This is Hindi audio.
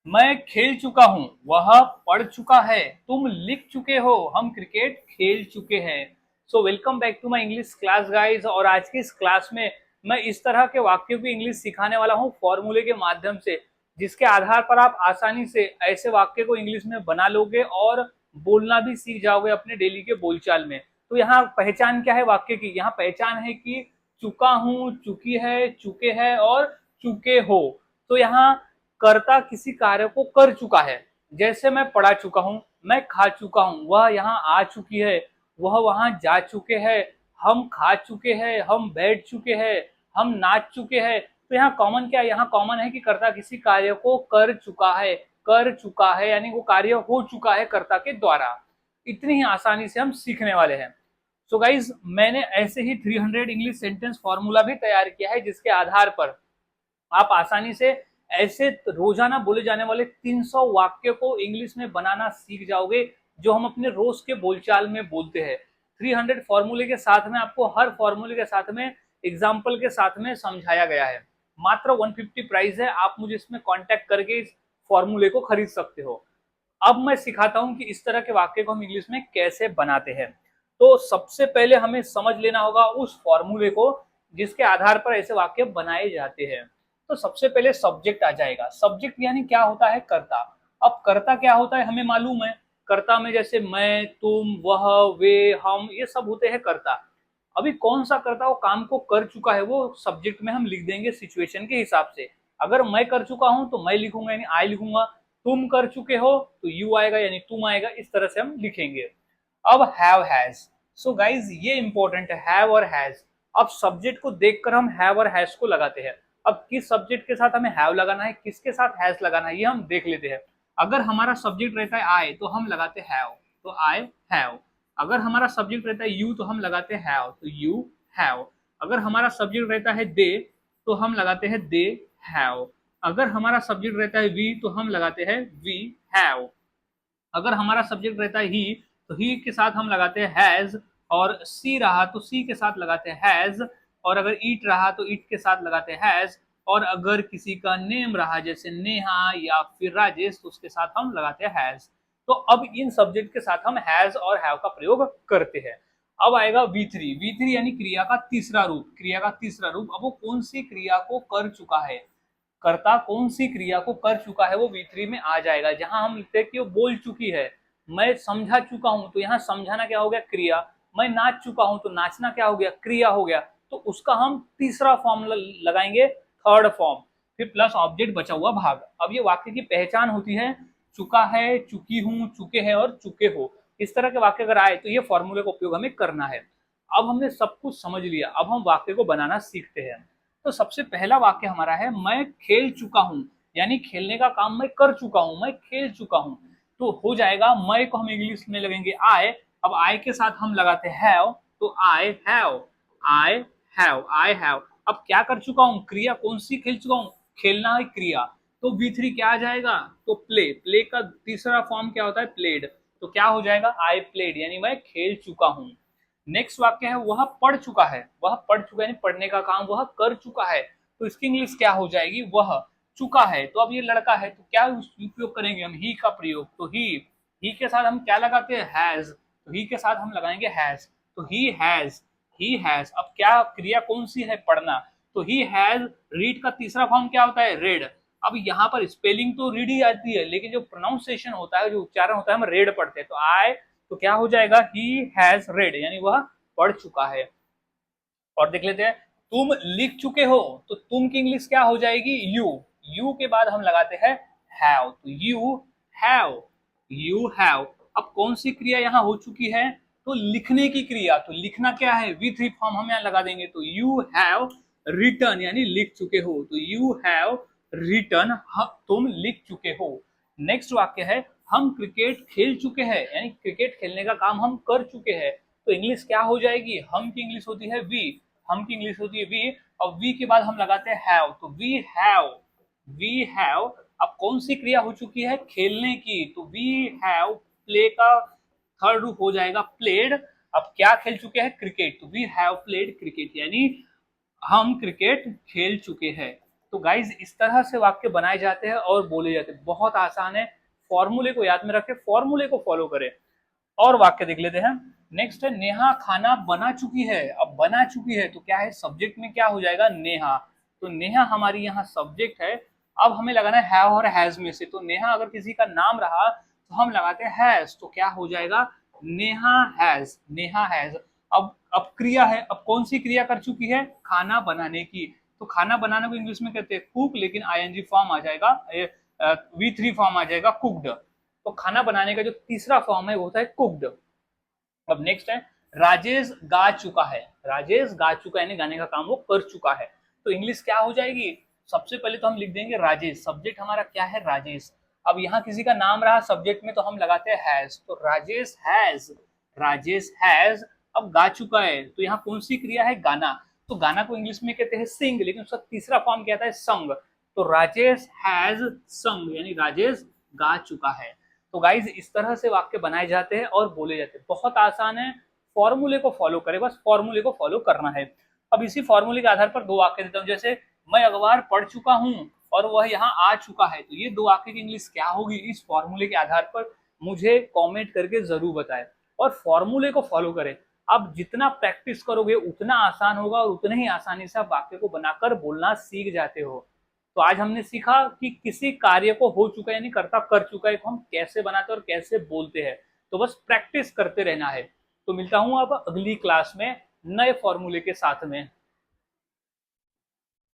मैं खेल चुका हूँ, वह पढ़ चुका है, तुम लिख चुके हो, हम क्रिकेट खेल चुके हैं। So welcome back to my English class guys. और आज की इस क्लास में मैं इस तरह के वाक्यों की इंग्लिश सिखाने वाला हूँ फॉर्मूले के माध्यम से, जिसके आधार पर आप आसानी से ऐसे वाक्य को इंग्लिश में बना लोगे और बोलना भी सीख जाओगे अपने डेली के बोलचाल में। तो यहाँ पहचान क्या है वाक्य की? यहाँ पहचान है कि चुका हूँ, चुकी है, चुके हैं और चुके हो। तो यहाँ कर्ता किसी कार्य को कर चुका है। जैसे मैं पढ़ा चुका हूं, मैं खा चुका हूं, वह यहाँ आ चुकी है, वह वहां जा चुके हैं, हम खा चुके हैं, हम बैठ चुके हैं, हम नाच चुके हैं। तो यहाँ कॉमन क्या है? यहाँ कॉमन है कि कर्ता किसी कार्य को कर चुका है। कर चुका है यानी वो कार्य हो चुका है कर्ता के द्वारा। इतनी ही आसानी से हम सीखने वाले हैं। सो गाइज, मैंने ऐसे ही 300 इंग्लिश सेंटेंस फॉर्मूला भी तैयार किया है, जिसके आधार पर आप आसानी से ऐसे रोजाना बोले जाने वाले 300 वाक्य को इंग्लिश में बनाना सीख जाओगे, जो हम अपने रोज के बोलचाल में बोलते हैं। 300 फॉर्मूले के साथ में आपको हर फॉर्मूले के साथ में एग्जाम्पल के साथ में समझाया गया है। मात्र 150 प्राइस है, आप मुझे इसमें कांटेक्ट करके इस फॉर्मूले को खरीद सकते हो। अब मैं सिखाता हूं कि इस तरह के वाक्य को हम इंग्लिश में कैसे बनाते हैं। तो सबसे पहले हमें समझ लेना होगा उस फॉर्मूले को जिसके आधार पर ऐसे वाक्य बनाए जाते हैं। तो सबसे पहले सब्जेक्ट आ जाएगा। सब्जेक्ट यानी क्या होता है? कर्ता। अब कर्ता क्या होता है हमें मालूम है। कर्ता में जैसे मैं, तुम, वह, वे, हम, ये सब होते हैं कर्ता। अभी कौन सा कर्ता वो काम को कर चुका है, वो सब्जेक्ट में हम लिख देंगे सिचुएशन के हिसाब से। अगर मैं कर चुका हूं तो मैं लिखूंगा यानी आई लिखूंगा। तुम कर चुके हो तो यू आएगा यानी तुम आएगा। इस तरह से हम लिखेंगे। अब हैव हैज। सो गाइज ये इंपॉर्टेंट है, हैव और हैज। अब सब्जेक्ट को देखकर हम हैव और हैज को लगाते हैं। अब किस सब्जेक्ट के साथ हमें हैव लगाना है, किसके साथ हैज लगाना है, ये हम देख लेते हैं। अगर हमारा सब्जेक्ट रहता है आई तो हम लगाते हैव, तो आई हैव। अगर हमारा सब्जेक्ट रहता है यू तो हम लगाते हैव, तो यू हैव। अगर हमारा सब्जेक्ट रहता है दे तो हम लगाते हैं दे हैव। अगर हमारा सब्जेक्ट रहता है वी तो हम लगाते हैं वी हैव। अगर हमारा सब्जेक्ट रहता है ही तो ही के साथ हम लगाते हैं हैज। और सी रहा तो सी के साथ लगाते हैं हैज। और अगर ईट रहा तो ईट के साथ लगाते हैं हैज। और अगर किसी का नेम रहा जैसे नेहा या फिर राजेश तो उसके साथ हम लगाते हैं हैज। तो अब इन सब्जेक्ट के साथ हम हैज और हैव का प्रयोग करते हैं। अब आएगा V3। V3 यानी क्रिया का तीसरा रूप। क्रिया का तीसरा रूप, अब वो कौन सी क्रिया को कर चुका है, कर्ता कौन सी क्रिया को कर चुका है, वो V3 में आ जाएगा। जहां हम लिखते हैं कि वो बोल चुकी है। मैं समझा चुका हूं तो यहाँ समझाना क्या हो गया? क्रिया। मैं नाच चुका हूं तो नाचना क्या हो गया? क्रिया हो गया। तो उसका हम तीसरा फॉर्म लगाएंगे, थर्ड फॉर्म। फिर प्लस ऑब्जेक्ट बचा हुआ भाग। अब ये वाक्य की पहचान होती है, चुका है, चुकी हूं, चुके हैं और चुके हो। इस तरह के वाक्य अगर आए तो ये फॉर्मूले का उपयोग हमें करना है। अब हमने सब कुछ समझ लिया, अब हम वाक्य को बनाना सीखते हैं। तो सबसे पहला वाक्य हमारा है मैं खेल चुका हूं, यानी खेलने का काम मैं कर चुका हूं, मैं खेल चुका हूं। तो हो जाएगा मैं को हम इंग्लिश में लगेंगे आई। अब आई के साथ हम लगाते हैव, तो I have, I have, I have. अब क्या कर चुका हूं? क्रिया कौन सी खेल चुका हूं? खेलना है क्रिया। तो V3 क्या आ जाएगा? तो प्ले। प्ले का तीसरा फॉर्म क्या होता है? प्लेड। तो क्या हो जाएगा? आई प्लेड, यानी मैं खेल चुका हूं। नेक्स्ट वाक्य है वह पढ़ चुका है। वह पढ़ चुका है यानी पढ़ने का काम वह कर चुका है। तो इसकी इंग्लिश क्या हो जाएगी? वह चुका है। तो अब ये लड़का है तो क्या उपयोग करेंगे हम? ही का प्रयोग। तो ही के साथ हम क्या लगाते हैं? हैज। तो ही के साथ हम लगाएंगे हैज। तो ही हैज, ही हैज। अब क्या क्रिया कौन सी है? पढ़ना। तो ही हैज रीड का तीसरा फॉर्म क्या होता है? रेड। अब यहाँ पर स्पेलिंग तो रीड ही आती है, लेकिन जो प्रोनाउंसिएशन होता है, जो उच्चारण होता है, हम रेड पढ़ते हैं। तो आई, तो क्या हो जाएगा? ही हैज रेड, यानी वह पढ़ चुका है। और देख लेते हैं, तुम लिख चुके हो। तो तुम की इंग्लिश क्या हो जाएगी? यू। यू के बाद हम लगाते हैं हैव, तो यू हैव, यू हैव। अब कौन सी क्रिया यहाँ हो चुकी है? तो लिखने की क्रिया। तो लिखना क्या है? V3 फॉर्म हम यहाँ लगा देंगे। तो यू हैव रिटर्न, यानी लिख चुके हो। तो यू हैव रिटर्न, तुम लिख चुके हो। नेक्स्ट वाक्य है हम क्रिकेट खेल चुके हैं, यानी क्रिकेट खेलने का काम हम कर चुके हैं। तो इंग्लिश क्या हो जाएगी? हम की इंग्लिश होती है वी, हम की इंग्लिश होती है वी। और वी के बाद हम लगाते हैं हैव, तो वी हैव, वी हैव। अब कौन सी क्रिया हो चुकी है? खेलने की। तो वी हैव प्ले का थर्ड रूप हो जाएगा प्लेड। अब क्या खेल चुके हैं? क्रिकेट। तो वी हैव प्लेड क्रिकेट, यानी हम क्रिकेट खेल चुके हैं। तो गाइज इस तरह से वाक्य बनाए जाते हैं और बोले जाते हैं, बहुत आसान है। फॉर्मूले को याद में रखें, फॉर्मूले को फॉलो करें। और वाक्य देख लेते हैं। नेक्स्ट है नेहा खाना बना चुकी है। अब बना चुकी है तो क्या है, सब्जेक्ट में क्या हो जाएगा, नेहा। तो नेहा हमारी यहाँ सब्जेक्ट है। अब हमें लगाना है और हैज में से। तो नेहा अगर किसी का नाम रहा तो हम लगाते हैं हैज, तो क्या हो जाएगा, नेहा हैज, नेहा हैज। अब क्रिया है, अब कौन सी क्रिया कर चुकी है, खाना बनाने की। तो खाना बनाने को इंग्लिश में कहते हैं कुक, लेकिन आईएनजी फॉर्म आ जाएगा, V3 फॉर्म आ जाएगा कुक्ड। तो खाना बनाने का जो तीसरा फॉर्म है वो होता है कुक्ड। अब नेक्स्ट है राजेश गा चुका है। राजेश गा चुका है यानी गाने का काम वो कर चुका है। तो इंग्लिश क्या हो जाएगी, सबसे पहले तो हम लिख देंगे राजेश, सब्जेक्ट हमारा क्या है, राजेश। अब यहाँ किसी का नाम रहा सब्जेक्ट में तो हम लगाते हैं हैज, तो राजेश हैज, राजेश हैज। अब गा चुका है तो यहाँ कौन सी क्रिया है, गाना। तो गाना को इंग्लिश में कहते हैं सिंग, लेकिन उसका तीसरा फॉर्म क्या था है, संग। तो राजेश हैज संग यानी राजेश गा चुका है। तो गाइज इस तरह से वाक्य बनाए जाते हैं और बोले जाते हैं, बहुत आसान है। फॉर्मूले को फॉलो करें, बस फॉर्मूले को फॉलो करना है। अब इसी फॉर्मूले के आधार पर दो वाक्य देता हूँ, जैसे मैं अखबार पढ़ चुका हूँ और वह यहाँ आ चुका है। तो ये दो वाक्य की इंग्लिश क्या होगी, इस फॉर्मूले के आधार पर मुझे कमेंट करके जरूर बताएं और फॉर्मूले को फॉलो करें। आप जितना प्रैक्टिस करोगे उतना आसान होगा और उतने ही आसानी से आप वाक्य को बनाकर बोलना सीख जाते हो। तो आज हमने सीखा कि किसी कार्य को हो चुका है यानी कर्ता कर चुका है को हम कैसे बनाते हैं और कैसे बोलते हैं। तो बस प्रैक्टिस करते रहना है। तो मिलता हूं अब अगली क्लास में नए फॉर्मूले के साथ में।